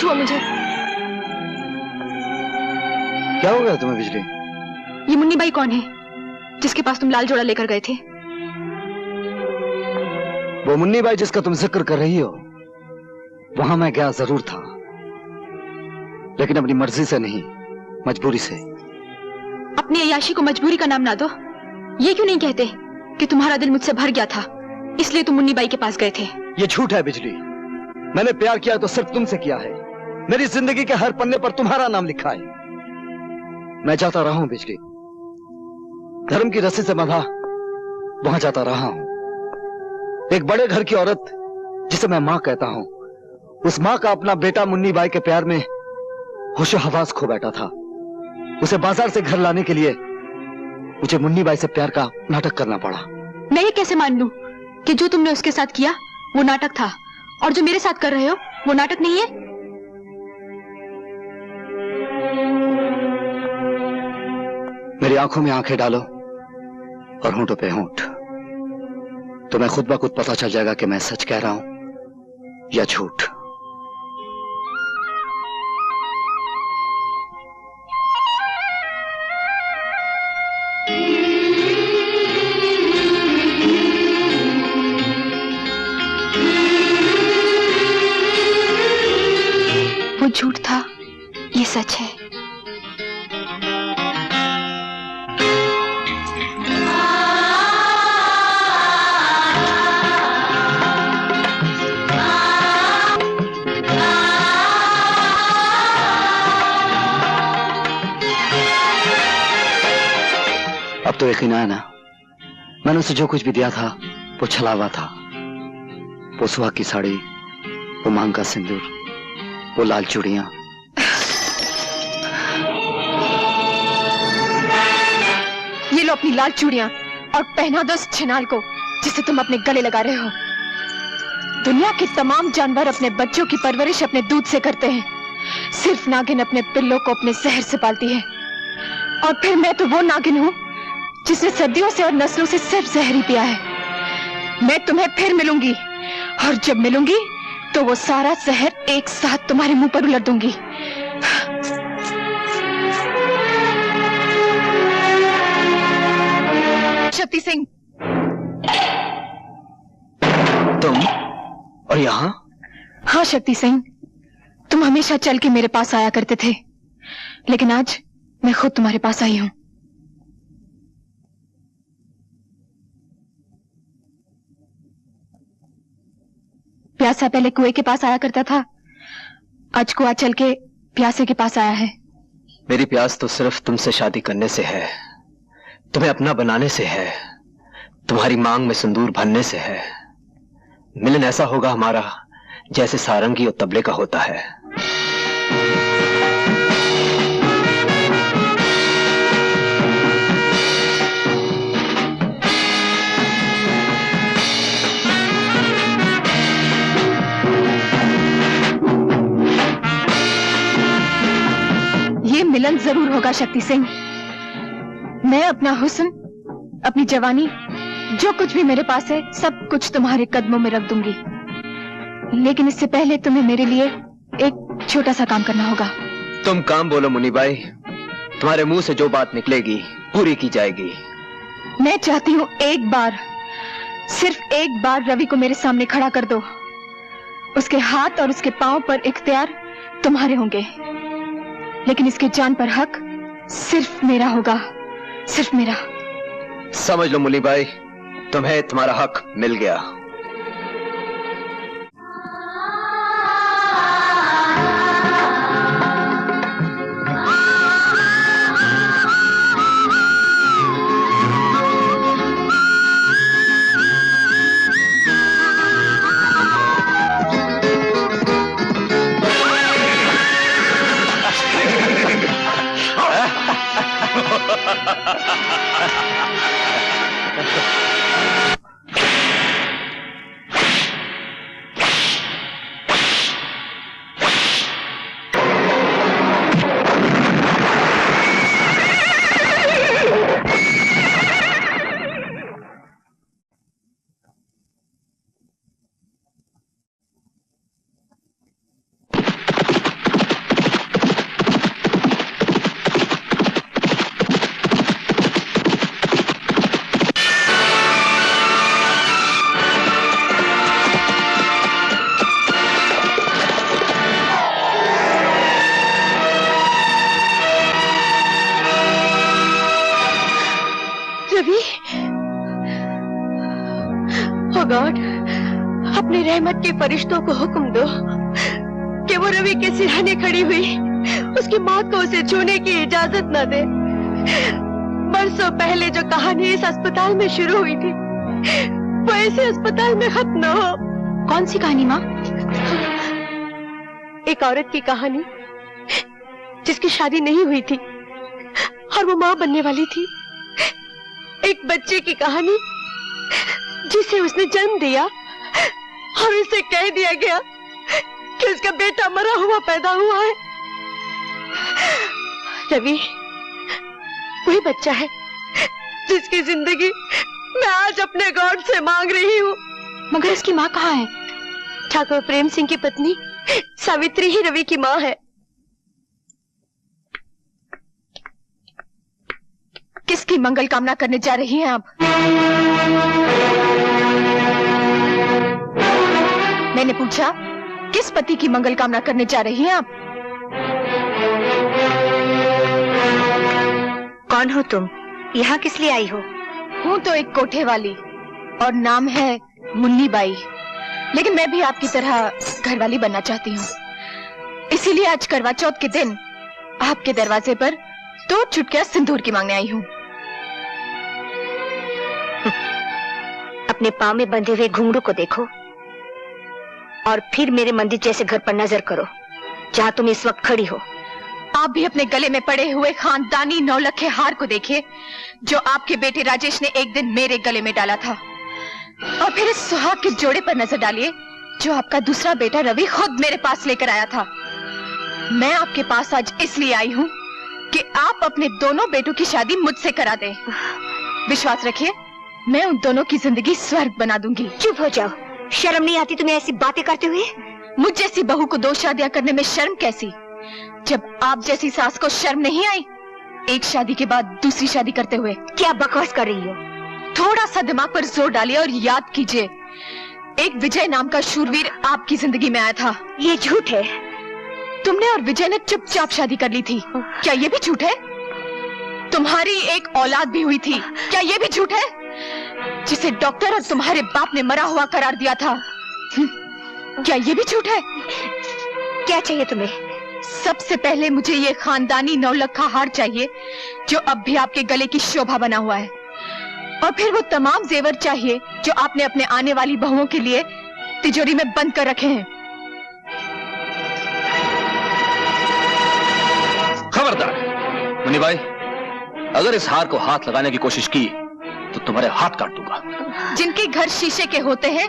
छुआ मुझे। क्या हो गया तुम्हें बिजली? ये मुन्नी बाई कौन है जिसके पास तुम लाल जोड़ा लेकर गए थे? वो मुन्नी बाई जिसका तुम जिक्र कर रही हो, वहां मैं गया जरूर था, लेकिन अपनी मर्जी से नहीं, मजबूरी से। अपनी अय्याशी को मजबूरी का नाम ना दो। ये क्यों नहीं कहते कि तुम्हारा दिल मुझसे भर गया था, इसलिए तुम मुन्नी बाई के पास गए थे? ये झूठ है बिजली। मैंने प्यार किया तो सिर्फ तुमसे किया है। मेरी जिंदगी के हर पन्ने पर तुम्हारा नाम लिखा है। मैं जाता रहा हूं बिजली, धर्म की रस्सी से बंधा वहां जाता रहा हूं। एक बड़े घर की औरत जिसे मैं मां कहता हूं, उस मां का अपना बेटा मुन्नी बाई के प्यार में होशो हवास खो बैठा था। उसे बाजार से घर लाने के लिए मुझे मुन्नी बाई से प्यार का नाटक करना पड़ा। मैं ये कैसे मान लूं कि जो तुमने उसके साथ किया वो नाटक था, और जो मेरे साथ कर रहे हो वो नाटक नहीं है? मेरी आंखों में आंखें डालो और होंठों पे होंठ, तो मैं खुद ब खुद पता चल जाएगा कि मैं सच कह रहा हूं या झूठ। वो झूठ था, ये सच है। अब तो यकीन आया ना, मैंने उसे जो कुछ भी दिया था वो छलावा था। वो सुहाग की साड़ी, वो मांग का सिंदूर, वो लाल चूड़ियां। ये लो अपनी लाल चूड़ियां और पहना दो उस छिनाल को जिसे तुम अपने गले लगा रहे हो। दुनिया के तमाम जानवर अपने बच्चों की परवरिश अपने दूध से करते हैं, सिर्फ नागिन अपने पिल्लों को अपने जहर से पालती है। और फिर मैं तो वो नागिन हूं जिसने सदियों से और नस्लों से सिर्फ जहर ही पिया है। मैं तुम्हें फिर मिलूंगी, और जब मिलूंगी तो वो सारा जहर एक साथ तुम्हारे मुंह पर उलट दूंगी। शक्ति सिंह, तुम? और यहाँ? हाँ शक्ति सिंह, तुम हमेशा चल के मेरे पास आया करते थे, लेकिन आज मैं खुद तुम्हारे पास आई हूं। प्यासा पहले कुएं के पास आया करता था, आज कुआं चल के प्यासे के पास आया है। मेरी प्यास तो सिर्फ तुमसे शादी करने से है, तुम्हें अपना बनाने से है, तुम्हारी मांग में सिंदूर भरने से है। मिलन ऐसा होगा हमारा जैसे सारंगी और तबले का होता है। ये मिलन जरूर होगा शक्ति सिंह। मैं अपना हुस्न, अपनी जवानी, जो कुछ भी मेरे पास है, सब कुछ तुम्हारे कदमों में रख दूंगी। लेकिन इससे पहले तुम्हें मेरे लिए एक छोटा सा काम करना होगा। तुम काम बोलो मुन्नी बाई, तुम्हारे मुंह से जो बात निकलेगी पूरी की जाएगी। मैं चाहती हूँ एक बार, सिर्फ एक बार रवि को मेरे सामने खड़ा कर दो। उसके हाथ और उसके पांव पर इख्तियार तुम्हारे होंगे, लेकिन इसके जान पर हक सिर्फ मेरा होगा, सिर्फ मेरा। समझ लो मुन्नी बाई, तुम्हें तुम्हारा हक मिल गया। गॉड, अपने रहमत के फरिश्तों को हुक्म दो कि वो रवि के सिरहाने खड़ी हुई उसकी मौत को उसे छूने की इजाजत न दे। बरसों पहले जो कहानी इस अस्पताल में शुरू हुई थी वो ऐसे अस्पताल में खत्म न हो। कौन सी कहानी माँ? एक औरत की कहानी जिसकी शादी नहीं हुई थी और वो माँ बनने वाली थी। एक बच्चे की कहानी जिसे उसने जन्म दिया और उसे कह दिया गया कि उसका बेटा मरा हुआ पैदा हुआ है। रवि वही बच्चा है जिसकी जिंदगी मैं आज अपने गॉड से मांग रही हूँ। मगर उसकी माँ कहाँ है? ठाकुर प्रेम सिंह की पत्नी सावित्री ही रवि की माँ है। किसकी मंगल कामना करने जा रही हैं आप? मैंने पूछा, किस पति की मंगल कामना करने जा रही हैं आप? कौन हो तुम? यहाँ किस लिए आई हो? हूँ तो एक कोठे वाली और नाम है मुन्नी बाई, लेकिन मैं भी आपकी तरह घरवाली बनना चाहती हूँ। इसीलिए आज करवा चौथ के दिन आपके दरवाजे पर 2 चुटकियां सिंदूर की मांगने आई हूँ। अपने पाँव में बंधे हुए घुंघरू को देखो और फिर मेरे मंदिर जैसे घर पर नजर करो जहाँ तुम इस वक्त खड़ी हो। आप भी अपने गले में पड़े हुए खानदानी 9 लखे हार को देखिए जो आपके बेटे राजेश ने एक दिन मेरे गले में डाला था, और फिर इस सुहाग के जोड़े पर नजर डालिए जो आपका दूसरा बेटा रवि खुद मेरे पास लेकर आया था। मैं आपके पास आज इसलिए आई हूँ कि आप अपने दोनों बेटों की शादी मुझसे करा दें। विश्वास रखिए, मैं उन दोनों की जिंदगी स्वर्ग बना दूंगी। चुप हो जाओ, शर्म नहीं आती तुम्हें ऐसी बातें करते हुए? मुझ जैसी बहू को 2 शादियां करने में शर्म कैसी, जब आप जैसी सास को शर्म नहीं आई एक शादी के बाद दूसरी शादी करते हुए? क्या बकवास कर रही हो? थोड़ा सा दिमाग पर जोर डालिए और याद कीजिए, एक विजय नाम का शूरवीर आपकी जिंदगी में आया था। ये झूठ है। तुमने और विजय ने चुपचाप शादी कर ली थी, क्या ये भी झूठ है? तुम्हारी एक औलाद भी हुई थी, क्या ये भी झूठ है? जिसे डॉक्टर और तुम्हारे बाप ने मरा हुआ करार दिया था, क्या ये भी झूठ है? क्या चाहिए तुम्हें? सबसे पहले मुझे ये खानदानी 9 लखा हार चाहिए जो अब भी आपके गले की शोभा बना हुआ है, और फिर वो तमाम जेवर चाहिए जो आपने अपने आने वाली बहुओं के लिए तिजोरी में बंद कर रखे हैं। खबरदार मुन्नी बाई, अगर इस हार को हाथ लगाने की कोशिश की तो तुम्हारे हाथ काट दूंगा। जिनके घर शीशे के होते हैं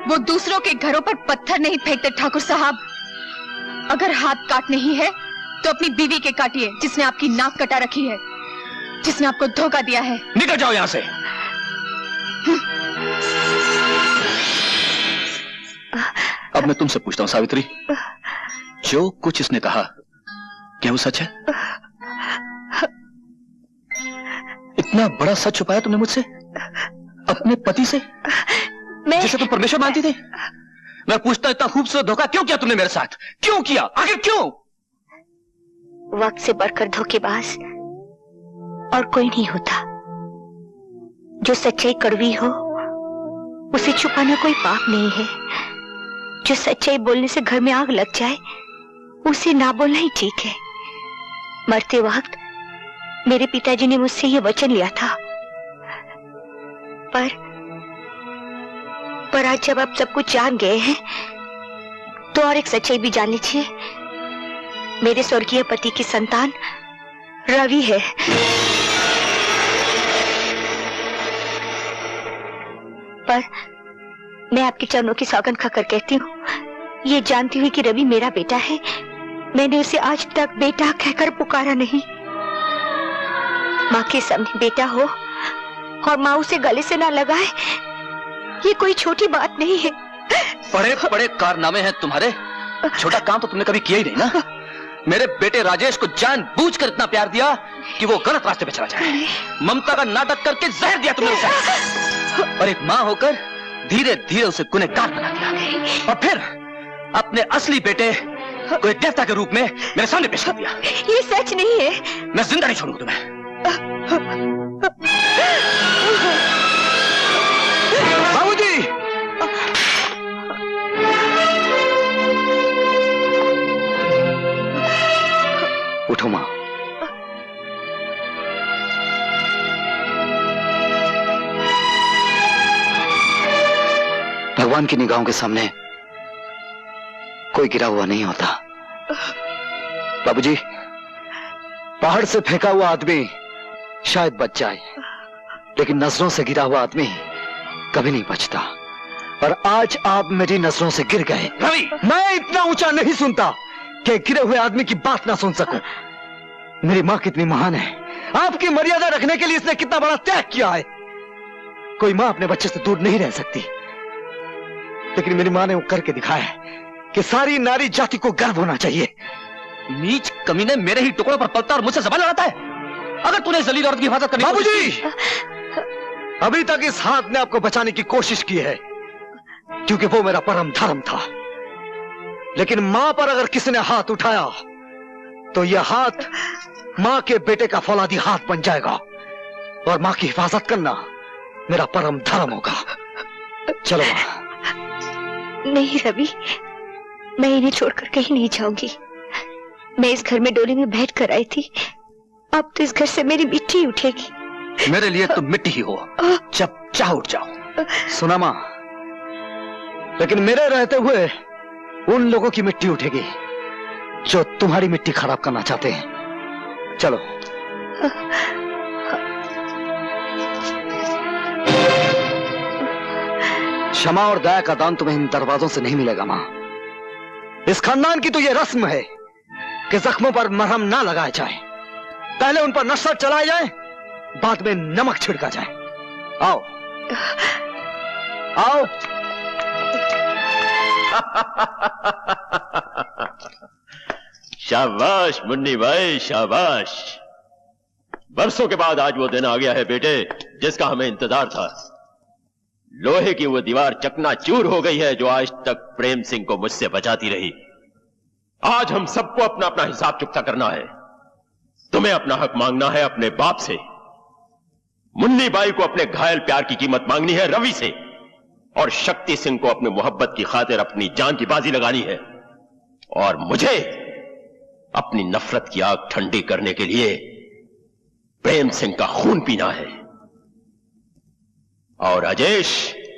वो दूसरों के घरों पर पत्थर नहीं फेंकते ठाकुर साहब। अगर हाथ काटने ही है तो अपनी बीवी के काटिए जिसने आपकी नाक कटा रखी है, जिसने आपको धोखा दिया है। निकल जाओ यहाँ से। अब मैं तुमसे पूछता हूँ सावित्री, जो कुछ इसने कहा क्या वो सच है? इतना बड़ा सच छुपाया तुमने मुझसे, अपने पति से जिसे तुम परमेश्वर मानती थी? मैं पूछता इतना खूबसूरत धोखा क्यों किया तुमने मेरे साथ? क्यों किया? आखिर क्यों? वक्त से बढ़कर धोखेबाज और कोई नहीं होता। जो सच्चाई कड़वी हो उसे छुपाना कोई पाप नहीं है। जो सच्चाई बोलने से घर में आग लग जाए उसे ना बोलना ही ठीक है। मरते वक्त मेरे पिताजी ने मुझसे ये वचन लिया था, पर आज जब आप सब कुछ जान गए हैं तो और एक सच्चाई भी जान लीजिए। मेरे स्वर्गीय पति की संतान रवि है। पर मैं आपके चरणों की सौगंध खाकर कहती हूँ, ये जानती हुई कि रवि मेरा बेटा है, मैंने उसे आज तक बेटा कहकर पुकारा नहीं। माँ के सामने बेटा हो और माँ उसे गले से ना लगाए, ये कोई छोटी बात नहीं है। बड़े बड़े कारनामे हैं तुम्हारे, छोटा काम तो तुमने कभी किया ही नहीं ना। मेरे बेटे राजेश को जानबूझकर इतना प्यार दिया कि वो गलत रास्ते पे चला जाए। ममता का नाटक करके जहर दिया तुमने उसे, और एक माँ होकर धीरे धीरे उसे गुनहगार बना दिया, और फिर अपने असली बेटे को एक देवता के रूप में मेरे सामने पेश कर दिया। ये सच नहीं है। मैं जिंदा नहीं छोड़ूंगा तुम्हें। बाबूजी, उठो मां। भगवान की निगाहों के सामने कोई गिरा हुआ नहीं होता। बाबूजी, पहाड़ से फेंका हुआ आदमी शायद बच जाए, लेकिन नजरों से गिरा हुआ आदमी कभी नहीं बचता। और आज आप मेरी नजरों से गिर गए। रवि, मैं इतना ऊंचा नहीं सुनता कि गिरे हुए आदमी की बात ना सुन सकूं। मेरी मां कितनी महान है, आपकी मर्यादा रखने के लिए इसने कितना बड़ा त्याग किया है। कोई मां अपने बच्चे से दूर नहीं रह सकती, लेकिन मेरी मां ने वो करके दिखाया है कि सारी नारी जाति को गर्व होना चाहिए। नीच कमीने मेरे ही टुकड़ों पर पलता और मुझसे सवाल लड़ाता है। अगर तूने जलील औरत की हिफाजत करनी बाबूजी, अभी तक इस हाथ ने आपको बचाने की कोशिश की है, क्योंकि वो मेरा परम धर्म था। लेकिन मां पर अगर किसी ने हाथ उठाया तो यह हाथ मां के बेटे का फौलादी हाथ बन जाएगा, और मां की हिफाजत करना मेरा परम धर्म होगा। चलो मां। नहीं रवि, मैं इन्हें छोड़कर कहीं नहीं जाऊंगी। मैं इस घर में डोली में बैठ कर आई थी, अब तो इस घर से मेरी मिट्टी उठेगी। मेरे लिए तुम मिट्टी ही हो, जब चाह उठ जाओ। सुना मां, लेकिन मेरे रहते हुए उन लोगों की मिट्टी उठेगी जो तुम्हारी मिट्टी खराब करना चाहते हैं। चलो। क्षमा और दया का दान तुम्हें इन दरवाजों से नहीं मिलेगा मां। इस खानदान की तो यह रस्म है कि जख्मों पर मरहम ना लगाया जाए, पहले उन पर नशा चलाया जाए, बाद में नमक छिड़का जाए। आओ आओ। शाबाश मुन्नी भाई, शाबाश। बरसों के बाद आज वो दिन आ गया है बेटे, जिसका हमें इंतजार था। लोहे की वो दीवार चकनाचूर हो गई है जो आज तक प्रेम सिंह को मुझसे बचाती रही। आज हम सबको अपना अपना हिसाब चुकता करना है। तुम्हें अपना हक मांगना है अपने बाप से, मुन्नी बाई को अपने घायल प्यार की कीमत मांगनी है रवि से, और शक्ति सिंह को अपने मोहब्बत की खातिर अपनी जान की बाजी लगानी है, और मुझे अपनी नफरत की आग ठंडी करने के लिए प्रेम सिंह का खून पीना है। और राजेश,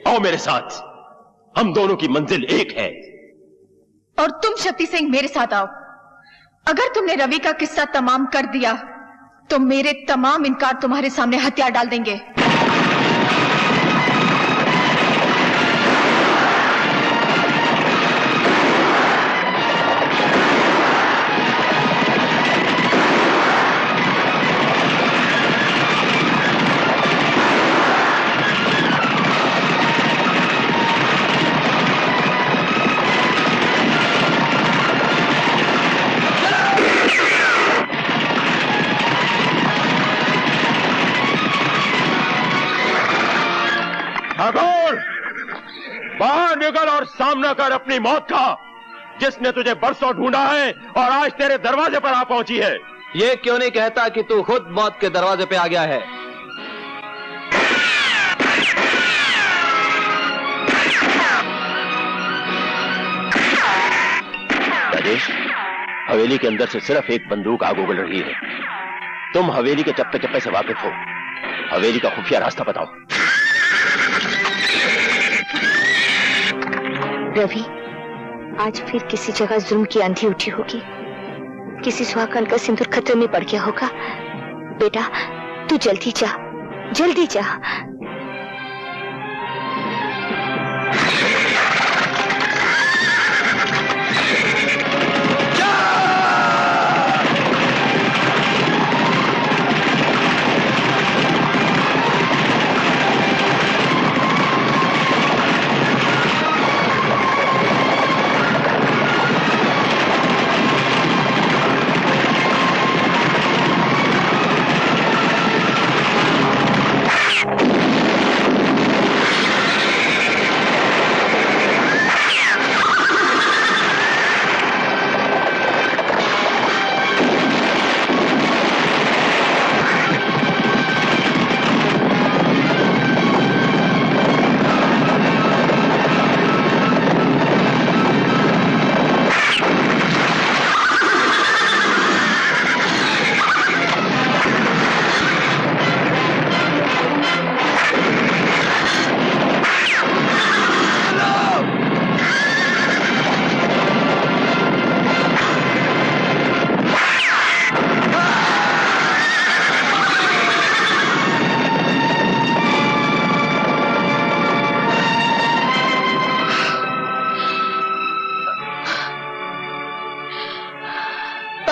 आओ मेरे साथ, हम दोनों की मंजिल एक है। और तुम शक्ति सिंह मेरे साथ आओ। अगर तुमने रवि का किस्सा तमाम कर दिया तो मेरे तमाम इनकार तुम्हारे सामने हथियार डाल देंगे। बाहर निकल और सामना कर अपनी मौत का, जिसने तुझे बरसों ढूंढा है और आज तेरे दरवाजे पर आ पहुंची है। ये क्यों नहीं कहता कि तू खुद मौत के दरवाजे पे आ गया है? राजेश, हवेली के अंदर से सिर्फ एक बंदूक आग उगल रही है। तुम हवेली के चप्पे चप्पे से वाकिफ हो, हवेली का खुफिया रास्ता बताओ। रवि, आज फिर किसी जगह जुल्म की आंधी उठी होगी, किसी सुहागन का सिंदूर खतरे में पड़ गया होगा। बेटा, तू जल्दी जा, जल्दी जा।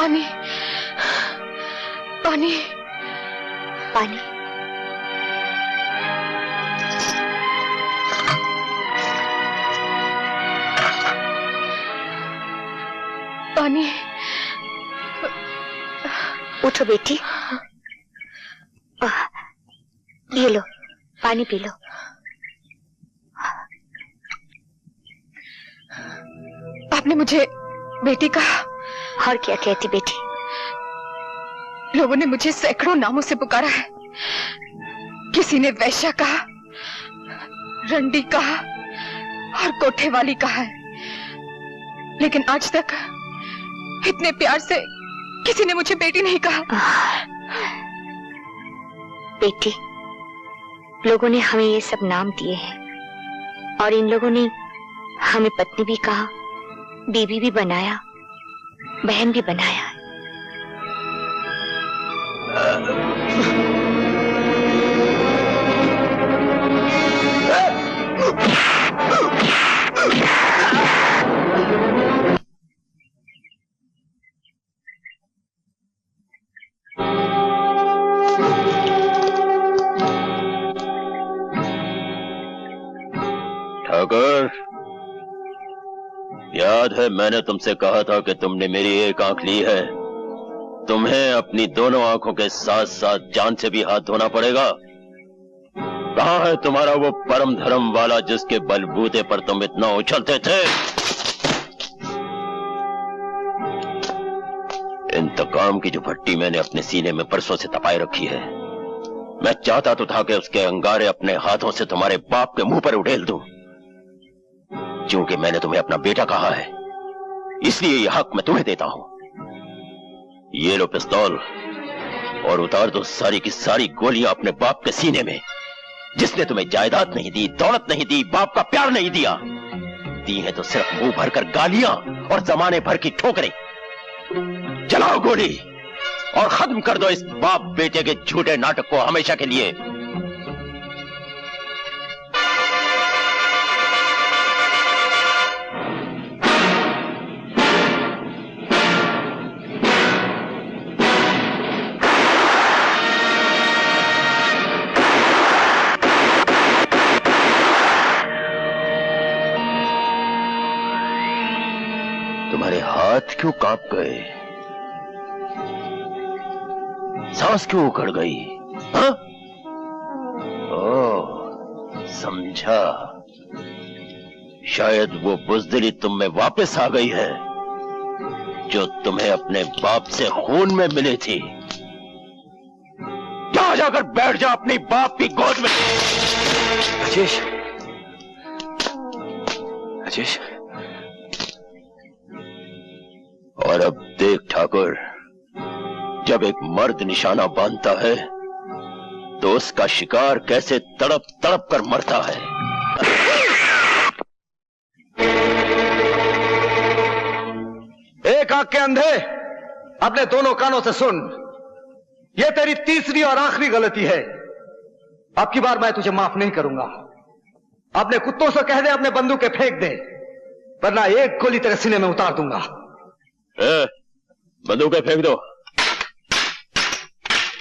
पानी पानी पानी। पानी। उठो बेटी, ये लो पानी पी लो। आपने मुझे बेटी कहा? और क्या कहती बेटी? लोगों ने मुझे सैकड़ों नामों से पुकारा है। किसी ने वैश्या कहा, रंडी कहा और कोठे वाली कहा है, लेकिन आज तक इतने प्यार से किसी ने मुझे बेटी नहीं कहा। बेटी, लोगों ने हमें ये सब नाम दिए हैं और इन लोगों ने हमें पत्नी भी कहा, बीवी भी बनाया, बहन भी बनाया। ठाकुर, याद है मैंने तुमसे कहा था कि तुमने मेरी एक आंख ली है, तुम्हें अपनी दोनों आंखों के साथ साथ जान से भी हाथ धोना पड़ेगा। कहां है तुम्हारा वो परम धर्म वाला जिसके बलबूते पर तुम इतना उछलते थे? इंतकाम की जो भट्टी मैंने अपने सीने में परसों से तपाए रखी है, मैं चाहता तो था कि उसके अंगारे अपने हाथों से तुम्हारे बाप के मुंह पर उड़ेल दूं। क्योंकि मैंने तुम्हें अपना बेटा कहा है, इसलिए यह हक मैं तुम्हें देता हूं। ये लो पिस्तौल और उतार दो सारी की सारी गोलियां अपने बाप के सीने में, जिसने तुम्हें जायदाद नहीं दी, दौलत नहीं दी, बाप का प्यार नहीं दिया, दी है तो सिर्फ मुंह भरकर गालियां और जमाने भर की ठोकरें। चलाओ गोली और खत्म कर दो इस बाप बेटे के झूठे नाटक को हमेशा के लिए। तुम्हारे हाथ क्यों कांप गए? सांस क्यों उखड़ गई? हाँ? ओह, समझा। शायद वो बुज़दिली तुम में वापस आ गई है जो तुम्हें अपने बाप से खून में मिली थी। जा जाकर बैठ जा अपनी बाप की गोद में। राजेश, राजेश। और अब देख ठाकुर, जब एक मर्द निशाना बांधता है तो उसका शिकार कैसे तड़प तड़प कर मरता है। एक आंख के अंधे, अपने दोनों कानों से सुन, यह तेरी तीसरी और आखिरी गलती है। अब की बार मैं तुझे माफ नहीं करूंगा। अपने कुत्तों से कह दे अपने बंदूकें फेंक दे, वरना एक गोली तेरे सीने में उतार दूंगा। बंदूकें फेंक दो।